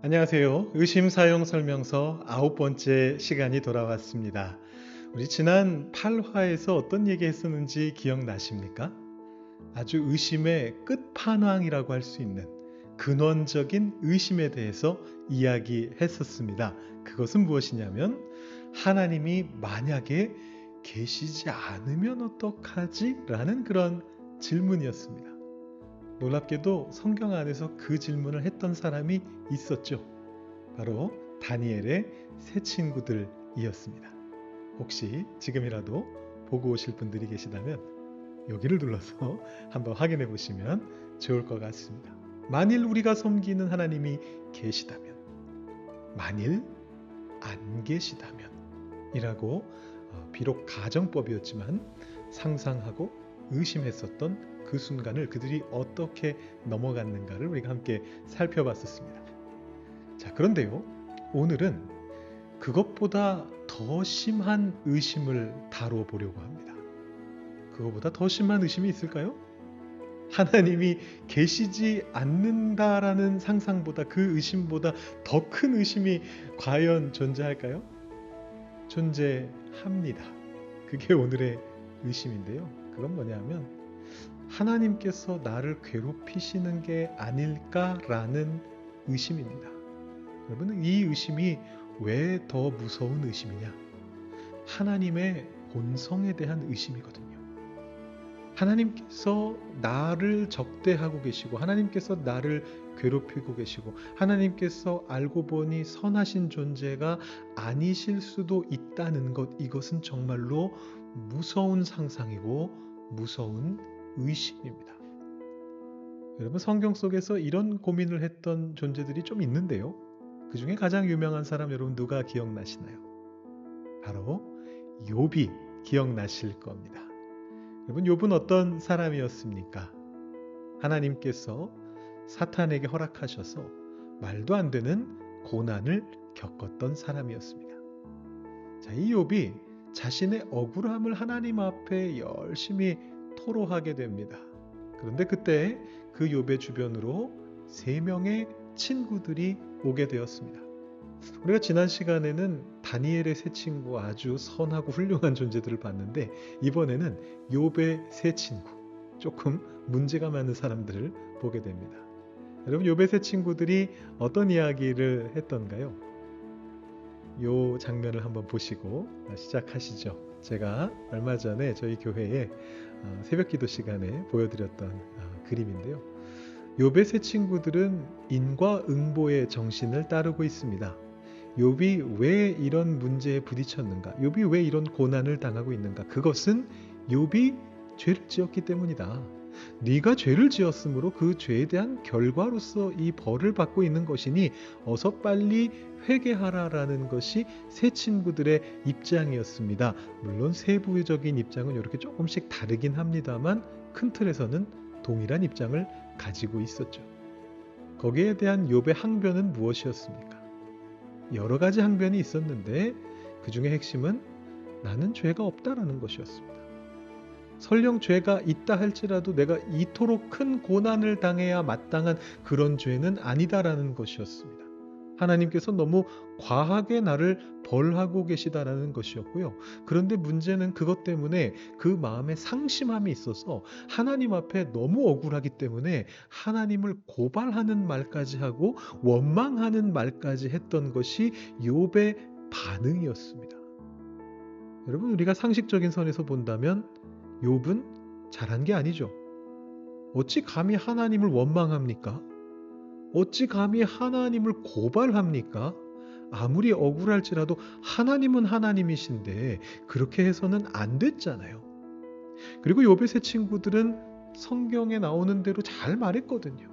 안녕하세요. 의심 사용 설명서 9번째 시간이 돌아왔습니다. 우리 지난 8화에서 어떤 얘기 했었는지 기억나십니까? 아주 의심의 끝판왕이라고 할 수 있는 근원적인 의심에 대해서 이야기했었습니다. 그것은 무엇이냐면 하나님이 만약에 계시지 않으면 어떡하지? 라는 그런 질문이었습니다. 놀랍게도 성경 안에서 그 질문을 했던 사람이 있었죠. 바로 다니엘의 세 친구들이었습니다. 혹시 지금이라도 보고 오실 분들이 계시다면 여기를 눌러서 한번 확인해 보시면 좋을 것 같습니다. 만일 우리가 섬기는 하나님이 계시다면, 만일 안 계시다면 이라고 비록 가정법이었지만 상상하고 의심했었던 그 순간을 그들이 어떻게 넘어갔는가를 우리가 함께 살펴봤었습니다. 자, 그런데요, 오늘은 그것보다 더 심한 의심을 다뤄보려고 합니다. 그것보다 더 심한 의심이 있을까요? 하나님이 계시지 않는다라는 상상보다, 그 의심보다 더 큰 의심이 과연 존재할까요? 존재합니다. 그게 오늘의 의심인데요. 그건 뭐냐면 하나님께서 나를 괴롭히시는 게 아닐까라는 의심입니다. 여러분, 이 의심이 왜 더 무서운 의심이냐? 하나님의 본성에 대한 의심이거든요. 하나님께서 나를 적대하고 계시고, 하나님께서 나를 괴롭히고 계시고, 하나님께서 알고 보니 선하신 존재가 아니실 수도 있다는 것, 이것은 정말로 무서운 상상이고 무서운 의심입니다. 여러분, 성경 속에서 이런 고민을 했던 존재들이 좀 있는데요. 그 중에 가장 유명한 사람, 여러분 누가 기억나시나요? 바로 욥이 기억나실 겁니다. 여러분, 욥은 어떤 사람이었습니까? 하나님께서 사탄에게 허락하셔서 말도 안 되는 고난을 겪었던 사람이었습니다. 자, 이 욥이 자신의 억울함을 하나님 앞에 열심히 토로하게 됩니다. 그런데 그때 그 욥의 주변으로 3명의 친구들이 오게 되었습니다. 우리가 지난 시간에는 다니엘의 세 친구, 아주 선하고 훌륭한 존재들을 봤는데, 이번에는 욥의 세 친구, 조금 문제가 많은 사람들을 보게 됩니다. 여러분, 욥의 세 친구들이 어떤 이야기를 했던가요? 이 장면을 한번 보시고 시작하시죠. 제가 얼마 전에 저희 교회에 새벽 기도 시간에 보여드렸던 그림인데요. 욥의 세 친구들은 인과응보의 정신을 따르고 있습니다. 욥이 왜 이런 문제에 부딪혔는가? 욥이 왜 이런 고난을 당하고 있는가? 그것은 욥이 죄를 지었기 때문이다. 네가 죄를 지었으므로 그 죄에 대한 결과로서 이 벌을 받고 있는 것이니 어서 빨리 회개하라라는 것이 세 친구들의 입장이었습니다. 물론 세부적인 입장은 이렇게 조금씩 다르긴 합니다만 큰 틀에서는 동일한 입장을 가지고 있었죠. 거기에 대한 욥의 항변은 무엇이었습니까? 여러 가지 항변이 있었는데 그 중에 핵심은 나는 죄가 없다라는 것이었습니다. 설령 죄가 있다 할지라도 내가 이토록 큰 고난을 당해야 마땅한 그런 죄는 아니다라는 것이었습니다. 하나님께서 너무 과하게 나를 벌하고 계시다라는 것이었고요. 그런데 문제는 그것 때문에 그 마음에 상심함이 있어서 하나님 앞에 너무 억울하기 때문에 하나님을 고발하는 말까지 하고 원망하는 말까지 했던 것이 욥의 반응이었습니다. 여러분, 우리가 상식적인 선에서 본다면 욥은 잘한 게 아니죠. 어찌 감히 하나님을 원망합니까? 어찌 감히 하나님을 고발합니까? 아무리 억울할지라도 하나님은 하나님이신데 그렇게 해서는 안 됐잖아요. 그리고 욥의 세 친구들은 성경에 나오는 대로 잘 말했거든요.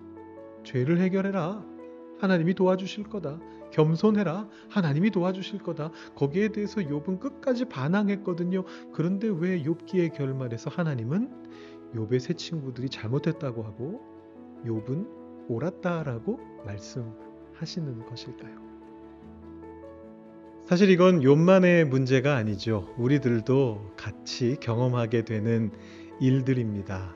죄를 해결해라. 하나님이 도와주실 거다. 겸손해라. 하나님이 도와주실 거다. 거기에 대해서 욥은 끝까지 반항했거든요. 그런데 왜 욥기의 결말에서 하나님은 욥의 세 친구들이 잘못했다고 하고 욥은 옳았다라고 말씀하시는 것일까요? 사실 이건 욥만의 문제가 아니죠. 우리들도 같이 경험하게 되는 일들입니다.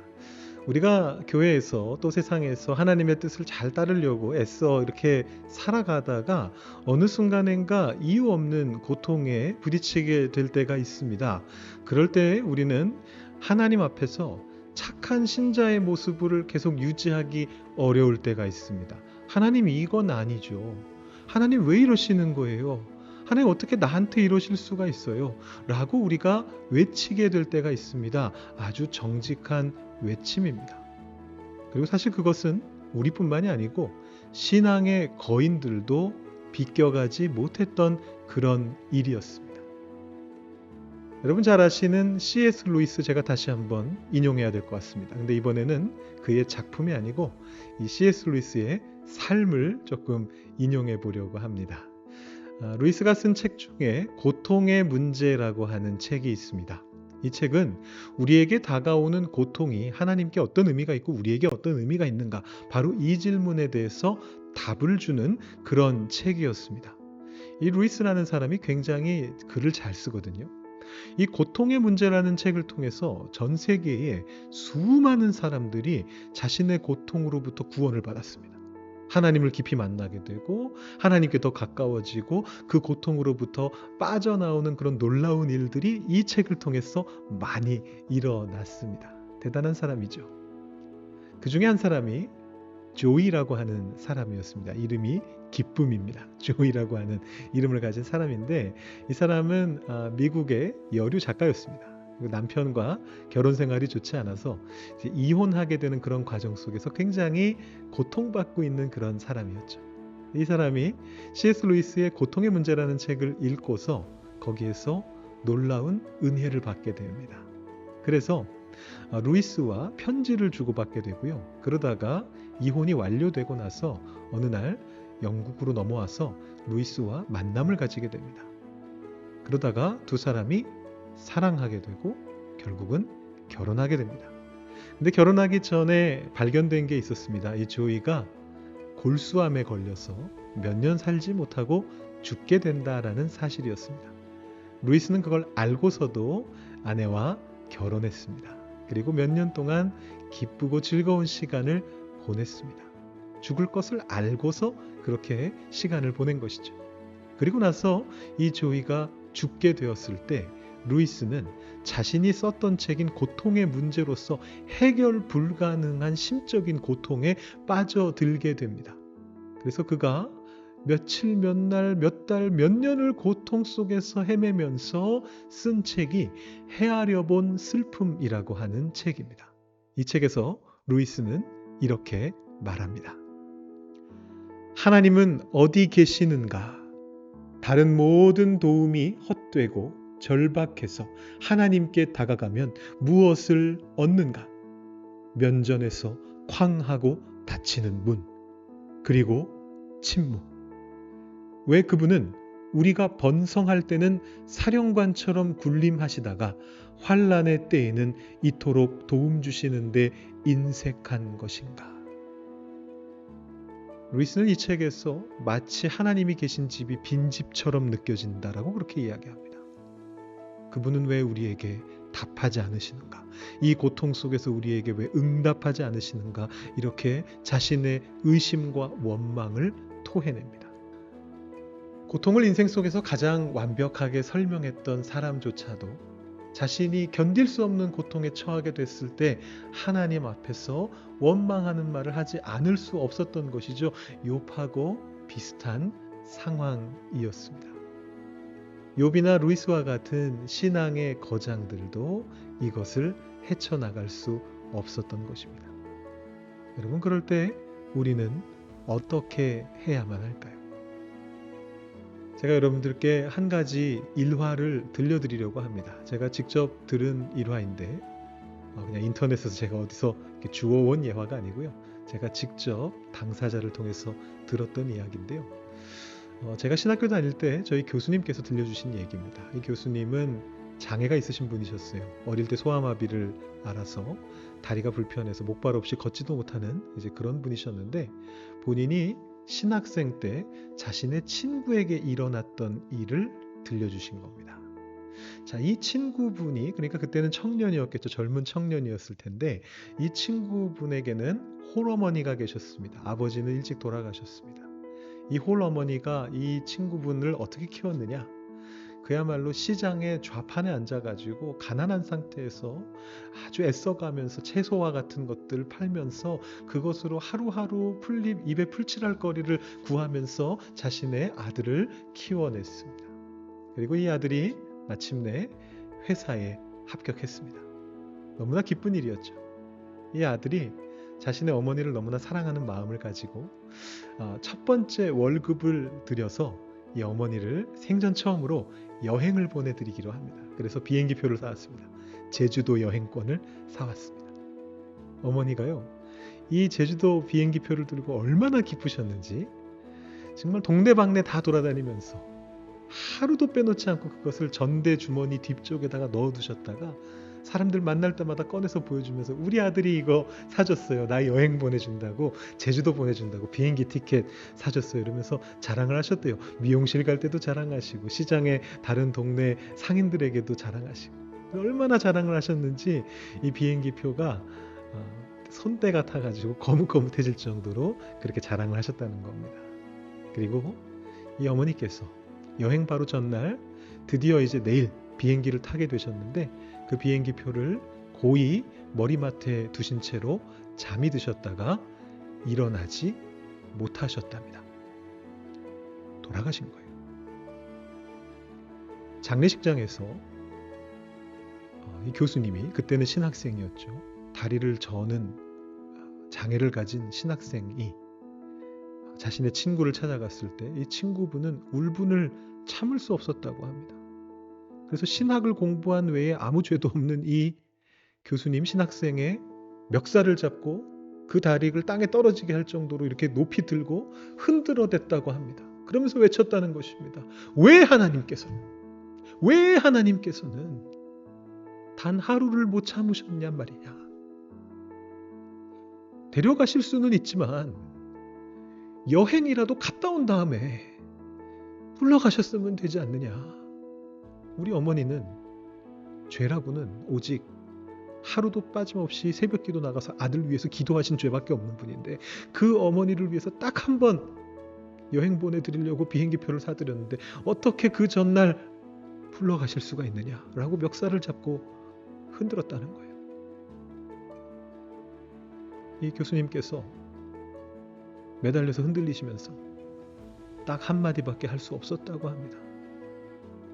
우리가 교회에서 또 세상에서 하나님의 뜻을 잘 따르려고 애써 이렇게 살아가다가 어느 순간엔가 이유 없는 고통에 부딪히게 될 때가 있습니다. 그럴 때 우리는 하나님 앞에서 착한 신자의 모습을 계속 유지하기 어려울 때가 있습니다. 하나님 이건 아니죠. 하나님 왜 이러시는 거예요? 하나님 어떻게 나한테 이러실 수가 있어요? 라고 우리가 외치게 될 때가 있습니다. 아주 정직한 외침입니다. 그리고 사실 그것은 우리뿐만이 아니고 신앙의 거인들도 비껴가지 못했던 그런 일이었습니다. 여러분 잘 아시는 C.S. 루이스 제가 다시 한번 인용해야 될 것 같습니다. 근데 이번에는 그의 작품이 아니고 이 C.S. 루이스의 삶을 조금 인용해 보려고 합니다. 루이스가 쓴 책 중에 고통의 문제라고 하는 책이 있습니다. 이 책은 우리에게 다가오는 고통이 하나님께 어떤 의미가 있고 우리에게 어떤 의미가 있는가, 바로 이 질문에 대해서 답을 주는 그런 책이었습니다. 이 루이스라는 사람이 굉장히 글을 잘 쓰거든요. 이 고통의 문제라는 책을 통해서 전 세계에 수많은 사람들이 자신의 고통으로부터 구원을 받았습니다. 하나님을 깊이 만나게 되고 하나님께 더 가까워지고 그 고통으로부터 빠져나오는 그런 놀라운 일들이 이 책을 통해서 많이 일어났습니다. 대단한 사람이죠. 그 중에 한 사람이 조이라고 하는 사람이었습니다. 이름이 기쁨입니다. 조이라고 하는 이름을 가진 사람인데 이 사람은 미국의 여류 작가였습니다. 남편과 결혼 생활이 좋지 않아서 이제 이혼하게 되는 그런 과정 속에서 굉장히 고통받고 있는 그런 사람이었죠. 이 사람이 C.S. 루이스의 고통의 문제라는 책을 읽고서 거기에서 놀라운 은혜를 받게 됩니다. 그래서 루이스와 편지를 주고받게 되고요. 그러다가 이혼이 완료되고 나서 어느 날 영국으로 넘어와서 루이스와 만남을 가지게 됩니다. 그러다가 두 사람이 사랑하게 되고 결국은 결혼하게 됩니다. 근데 결혼하기 전에 발견된 게 있었습니다. 이 조이가 골수암에 걸려서 몇 년 살지 못하고 죽게 된다라는 사실이었습니다. 루이스는 그걸 알고서도 아내와 결혼했습니다. 그리고 몇 년 동안 기쁘고 즐거운 시간을 보냈습니다. 죽을 것을 알고서 그렇게 시간을 보낸 것이죠. 그리고 나서 이 조이가 죽게 되었을 때 루이스는 자신이 썼던 책인 고통의 문제로서 해결 불가능한 심적인 고통에 빠져들게 됩니다. 그래서 그가 며칠, 몇 날, 몇 달, 몇 년을 고통 속에서 헤매면서 쓴 책이 헤아려 본 슬픔이라고 하는 책입니다. 이 책에서 루이스는 이렇게 말합니다. 하나님은 어디 계시는가? 다른 모든 도움이 헛되고 절박해서 하나님께 다가가면 무엇을 얻는가? 면전에서 쾅하고 닫히는 문, 그리고 침묵. 왜 그분은 우리가 번성할 때는 사령관처럼 군림하시다가 환난의 때에는 이토록 도움 주시는데 인색한 것인가? 루이스는 이 책에서 마치 하나님이 계신 집이 빈집처럼 느껴진다라고 그렇게 이야기합니다. 그분은 왜 우리에게 답하지 않으시는가? 이 고통 속에서 우리에게 왜 응답하지 않으시는가? 이렇게 자신의 의심과 원망을 토해냅니다. 고통을 인생 속에서 가장 완벽하게 설명했던 사람조차도 자신이 견딜 수 없는 고통에 처하게 됐을 때 하나님 앞에서 원망하는 말을 하지 않을 수 없었던 것이죠. 욥하고 비슷한 상황이었습니다. 욥이나 루이스와 같은 신앙의 거장들도 이것을 헤쳐나갈 수 없었던 것입니다. 여러분, 그럴 때 우리는 어떻게 해야만 할까요? 제가 여러분들께 한 가지 일화를 들려드리려고 합니다. 제가 직접 들은 일화인데 그냥 인터넷에서 제가 어디서 주워온 예화가 아니고요. 제가 직접 당사자를 통해서 들었던 이야기인데요. 제가 신학교 다닐 때 저희 교수님께서 들려주신 얘기입니다. 이 교수님은 장애가 있으신 분이셨어요. 어릴 때 소아마비를 앓아서 다리가 불편해서 목발 없이 걷지도 못하는 이제 그런 분이셨는데 본인이 신학생 때 자신의 친구에게 일어났던 일을 들려주신 겁니다. 자, 이 친구분이 그러니까 그때는 청년이었겠죠. 젊은 청년이었을 텐데 이 친구분에게는 홀어머니가 계셨습니다. 아버지는 일찍 돌아가셨습니다. 이 홀어머니가 이 친구분을 어떻게 키웠느냐? 그야말로 시장의 좌판에 앉아가지고 가난한 상태에서 아주 애써가면서 채소와 같은 것들 팔면서 그것으로 하루하루 입에 풀칠할 거리를 구하면서 자신의 아들을 키워냈습니다. 그리고 이 아들이 마침내 회사에 합격했습니다. 너무나 기쁜 일이었죠. 이 아들이 자신의 어머니를 너무나 사랑하는 마음을 가지고 첫 번째 월급을 들여서 이 어머니를 생전 처음으로 여행을 보내드리기로 합니다. 그래서 비행기표를 사왔습니다. 제주도 여행권을 사왔습니다. 어머니가요, 이 제주도 비행기표를 들고 얼마나 기쁘셨는지 정말 동네방네 다 돌아다니면서 하루도 빼놓지 않고 그것을 전대 주머니 뒤쪽에다가 넣어두셨다가 사람들 만날 때마다 꺼내서 보여주면서 우리 아들이 이거 사줬어요. 나 여행 보내준다고, 제주도 보내준다고, 비행기 티켓 사줬어요. 이러면서 자랑을 하셨대요. 미용실 갈 때도 자랑하시고 시장에 다른 동네 상인들에게도 자랑하시고 얼마나 자랑을 하셨는지 이 비행기표가 손때 같아가지고 거뭇거뭇해질 정도로 그렇게 자랑을 하셨다는 겁니다. 그리고 이 어머니께서 여행 바로 전날 드디어 이제 내일 비행기를 타게 되셨는데 그 비행기 표를 고이 머리맡에 두신 채로 잠이 드셨다가 일어나지 못하셨답니다. 돌아가신 거예요. 장례식장에서 이 교수님이 그때는 신학생이었죠. 다리를 저는 장애를 가진 신학생이 자신의 친구를 찾아갔을 때 이 친구분은 울분을 참을 수 없었다고 합니다. 그래서 신학을 공부한 외에 아무 죄도 없는 이 교수님 신학생의 멱살을 잡고 그 다리를 땅에 떨어지게 할 정도로 이렇게 높이 들고 흔들어 댔다고 합니다. 그러면서 외쳤다는 것입니다. 왜 하나님께서는 단 하루를 못 참으셨냔 말이냐. 데려가실 수는 있지만 여행이라도 갔다 온 다음에 물러가셨으면 되지 않느냐. 우리 어머니는 죄라고는 오직 하루도 빠짐없이 새벽기도 나가서 아들 위해서 기도하신 죄밖에 없는 분인데 그 어머니를 위해서 딱 한 번 여행 보내드리려고 비행기표를 사드렸는데 어떻게 그 전날 불러가실 수가 있느냐라고 멱살을 잡고 흔들었다는 거예요. 이 교수님께서 매달려서 흔들리시면서 딱 한마디밖에 할 수 없었다고 합니다.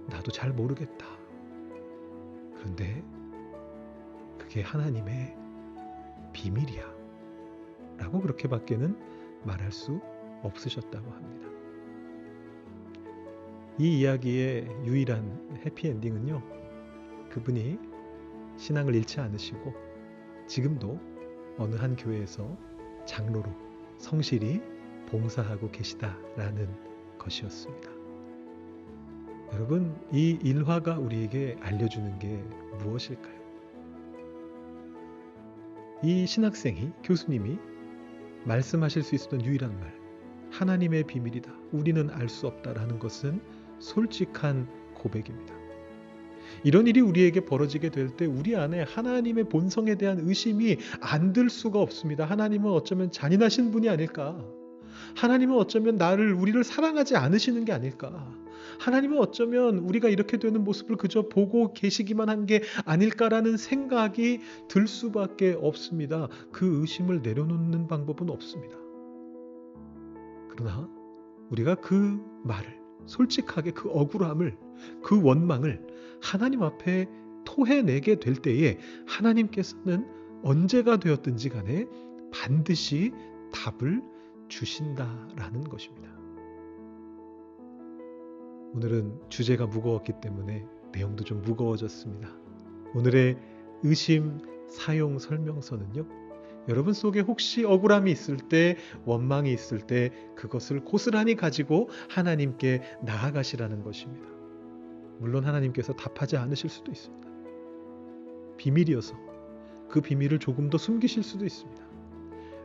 나도 잘 모르겠다. 그런데 그게 하나님의 비밀이야. 라고 그렇게밖에는 말할 수 없으셨다고 합니다. 이 이야기의 유일한 해피엔딩은요. 그분이 신앙을 잃지 않으시고 지금도 어느 한 교회에서 장로로 성실히 봉사하고 계시다라는 것이었습니다. 여러분, 이 일화가 우리에게 알려주는 게 무엇일까요? 이 신학생이, 교수님이 말씀하실 수 있었던 유일한 말, 하나님의 비밀이다. 우리는 알 수 없다라는 것은 솔직한 고백입니다. 이런 일이 우리에게 벌어지게 될 때 우리 안에 하나님의 본성에 대한 의심이 안 들 수가 없습니다. 하나님은 어쩌면 잔인하신 분이 아닐까? 하나님은 어쩌면 우리를 사랑하지 않으시는 게 아닐까? 하나님은 어쩌면 우리가 이렇게 되는 모습을 그저 보고 계시기만 한 게 아닐까라는 생각이 들 수밖에 없습니다. 그 의심을 내려놓는 방법은 없습니다. 그러나 우리가 그 말을 솔직하게 그 억울함을, 그 원망을 하나님 앞에 토해내게 될 때에 하나님께서는 언제가 되었든지 간에 반드시 답을 주신다라는 것입니다. 오늘은 주제가 무거웠기 때문에 내용도 좀 무거워졌습니다. 오늘의 의심 사용 설명서는요. 여러분 속에 혹시 억울함이 있을 때, 원망이 있을 때 그것을 고스란히 가지고 하나님께 나아가시라는 것입니다. 물론 하나님께서 답하지 않으실 수도 있습니다. 비밀이어서 그 비밀을 조금 더 숨기실 수도 있습니다.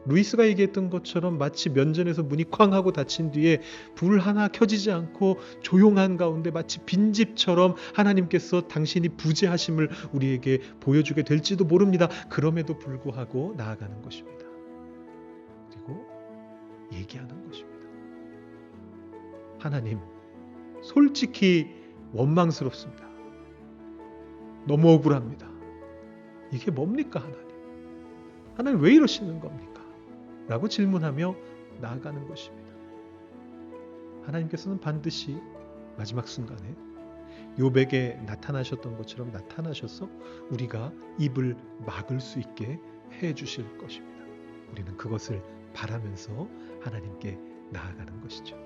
루이스가 얘기했던 것처럼 마치 면전에서 문이 쾅 하고 닫힌 뒤에 불 하나 켜지지 않고 조용한 가운데 마치 빈집처럼 하나님께서 당신이 부재하심을 우리에게 보여주게 될지도 모릅니다. 그럼에도 불구하고 나아가는 것입니다. 그리고 얘기하는 것입니다. 하나님, 솔직히 원망스럽습니다. 너무 억울합니다. 이게 뭡니까, 하나님? 하나님 왜 이러시는 겁니까? 라고 질문하며 나아가는 것입니다. 하나님께서는 반드시 마지막 순간에 욥에게 나타나셨던 것처럼 나타나셔서 우리가 입을 막을 수 있게 해 주실 것입니다. 우리는 그것을 바라면서 하나님께 나아가는 것이죠.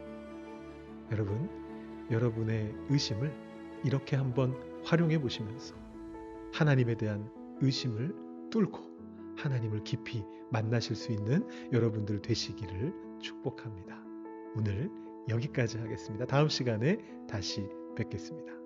여러분, 여러분의 의심을 이렇게 한번 활용해 보시면서 하나님에 대한 의심을 뚫고 하나님을 깊이 만나실 수 있는 여러분들 되시기를 축복합니다. 오늘 여기까지 하겠습니다. 다음 시간에 다시 뵙겠습니다.